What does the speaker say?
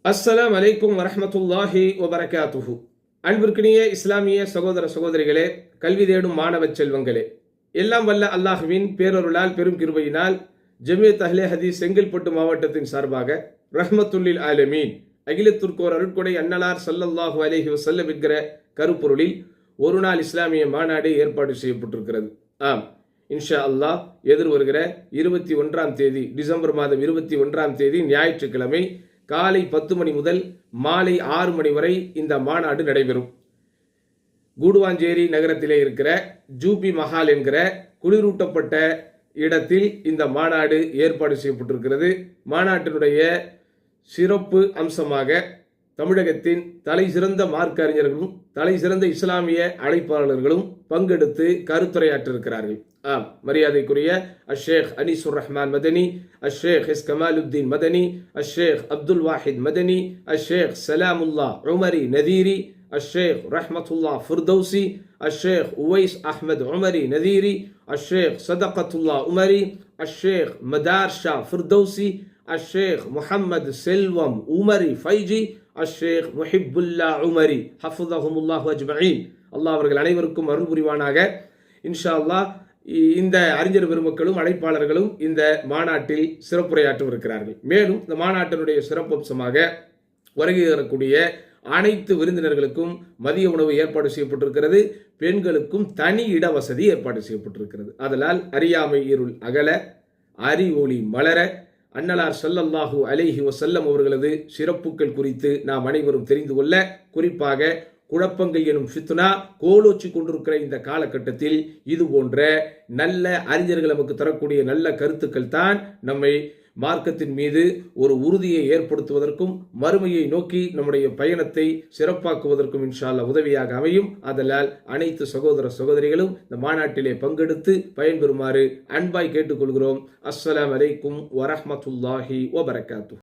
அஸ்ஸலாம் அலைக்கும் வரஹ்மத்துல்லாஹி வபரகாத்துஹு. அன்பிற்கினிய இஸ்லாமிய சகோதர சகோதரிகளே, கல்வி தேடும் மாணவ செல்வங்களே, எல்லாம் வல்ல அல்லாஹுவின் பேரருளால் பெரும் கிருபையினால் ஜமியத் அஹ்லே ஹதீஸ் செங்கல்பட்டு மாவட்டத்தின் சார்பாக ரஹ்மத்துல்லில் ஆலமீன் அகிலத்திற்கோர் அருட்கொடை அன்னலார் ஸல்லல்லாஹு அலைஹி வஸல்லம் என்கிற கருப்பொருளில் ஒரு நாள் இஸ்லாமிய மாநாடு ஏற்பாடு செய்யப்பட்டிருக்கிறது. ஆம், இன்ஷா அல்லாஹ் எதிர் வருகிற 21ஆம் தேதி டிசம்பர் மாதம் 21ஆம் தேதி ஞாயிற்றுக்கிழமை காலை 10 மணி முதல் மாலை 6 மணி வரை இந்த மாநாடு நடைபெறும். கூடுவாஞ்சேரி நகரத்திலே இருக்கிற ஜூபி மஹால் என்கிற குளிரூட்டப்பட்ட இடத்தில் இந்த மாநாடு ஏற்பாடு செய்யப்பட்டிருக்கிறது. மாநாட்டினுடைய சிறப்பு அம்சமாக தமிழகத்தின் தலை சிறந்த மார்க்க அறிஞர்களும் தலை சிறந்த இஸ்லாமிய அழைப்பாளர்களும் பங்கெடுத்து கருத்துரையாற்றிருக்கிறார்கள். மரியாதைக்குரிய அஷேக் அனீசுர் ரஹ்மான் மதனி, அஷேக் எஸ் கமாலுத்தீன் மதனி, அஷேக் அப்துல் வாஹித் மதனி, அஷேக் சலாமுல்லா உமரி நதீரி, அஷேக் ரஹ்மத்துல்லா ஃபிர்தௌசி, அஷேக் உவைஸ் அஹ்மத் உமரி நதீரி, அஷேக் சதகத்துல்லா உமரி, அஷேக் மதார் ஷா ஃபிர்தௌசி, அஷேக் முஹம்மது செல்வம் உமரி ஃபைஜி, அஷேக் முஹிப்புல்லா உமரி ஹஃபுதஹுமுல்லாஹு அஜ்மஈன். அல்லாஹ் அவர்கள் அனைவருக்கும் அருள் புரிவானாக. இன்ஷா அல்லாஹ் இந்த அறிஞர் பெருமக்களும் அழைப்பாளர்களும் இந்த மாநாட்டில் சிறப்புரையாற்றவிருக்கிறார்கள். மேலும் இந்த மாநாட்டினுடைய சிறப்பம்சமாக வருகை தரக்கூடிய அனைத்து விருந்தினர்களுக்கும் மதிய உணவு ஏற்பாடு செய்யப்பட்டிருக்கிறது. பெண்களுக்கும் தனி இட வசதி ஏற்பாடு செய்யப்பட்டிருக்கிறது. அதனால் அறியாமை இருள் அகல, அறி ஒளி மலர, அன்னலார் ஸல்லல்லாஹு அலைஹி வஸல்லம் அவர்களது சிறப்புகள் குறித்து நாம் அனைவரும் தெரிந்து கொள்ள, குறிப்பாக குழப்பங்கள் எனும் ஃபித்னா கோலோச்சி கொண்டிருக்கிற இந்த காலகட்டத்தில் இது போன்ற நல்ல அறிஞர்கள் நமக்கு தரக்கூடிய நல்ல கருத்துக்கள் தான் நம்மை மார்க்கத்தின் மீது ஒரு உறுதியை ஏற்படுத்துவதற்கும் மறுமையை நோக்கி நம்முடைய பயணத்தை சிறப்பாக்குவதற்கும் இன்ஷா அல்லாஹ் உதவியாக அமையும். அதனால் அனைத்து சகோதர சகோதரிகளும் இந்த மாநாட்டிலே பங்கெடுத்து பயன்பெறுமாறு அன்பாய் கேட்டுக்கொள்கிறோம். அஸ்ஸலாமு அலைக்கும் வரஹ்மத்துல்லாஹி வபரகாத்துஹு.